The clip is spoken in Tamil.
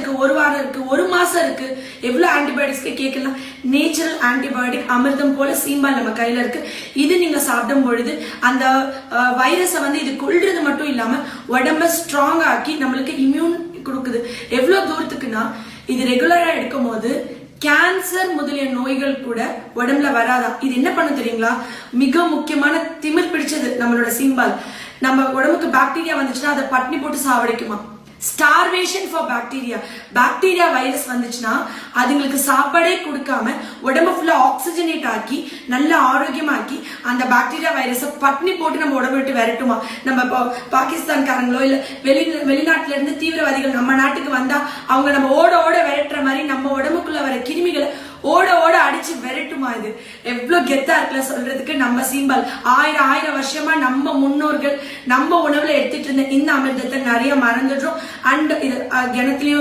இருக்கு, ஒரு வாரம் இருக்கு, ஒரு மாசம் இருக்கு. எவ்வளவு ஆன்டிபயோட்டிக்ஸ்க்கு கேட்கலாம். நேச்சுரல் ஆன்டிபயோட்டிக் அமிர்தம் போல சீம்பால் நம்ம கையில இருக்கு. இது நீங்க சாப்பிடும் பொழுது அந்த வைரஸை இது கொல்றது மட்டும் இல்லாம உடம்ப ஸ்ட்ராங் ஆக்கி நம்மளுக்கு இம்யூன் கொடுக்குது. எவ்வளவு தூரத்துக்குன்னா இது ரெகுலரா எடுக்கும் போது கேன்சர் முதலிய நோய்கள் கூட உடம்புல வராதா. இது என்ன பண்ண தெரியுங்களா, மிக முக்கியமான திமிர் பிடிச்சது நம்மளோட சீம்பால். நம்ம உடம்புக்கு பாக்டீரியா வந்துச்சுன்னா அதை பட்னி போட்டு சாவடிக்குமா. Starvation for bacteria. Bacteria virus வந்துச்சுன்னா அதுங்களுக்கு சாப்பாடே கொடுக்காம உடம்பு ஃபுல்லா ஆக்சிஜனேட் ஆக்கி நல்ல ஆரோக்கியமாக்கி அந்த பாக்டீரியா வைரஸை பட்னி போட்டு நம்ம உடம்பு விட்டு விரட்டுமா. நம்ம பாகிஸ்தான்காரங்களோ இல்ல வெளிநாட்டுல இருந்து தீவிரவாதிகள் நம்ம நாட்டுக்கு வந்தா அவங்க நம்ம ஓட ஓட விரட்டுற மாதிரி நம்ம உடம்புக்குள்ள வர கிருமிகளை ஓட ஓட அடிச்சு விரட்டுமா. இது எவ்வளவு கெத்தா இருக்குல்ல சொல்றதுக்கு. நம்ம சீம்பால் ஆயிரம் வருஷமா நம்ம முன்னோர்கள் நம்ம உணவுல எடுத்துட்டு இருந்த இந்த அமிர்தத்தை நிறைய மறந்துடுறோம். அண்ட் இது கிணத்துலயும்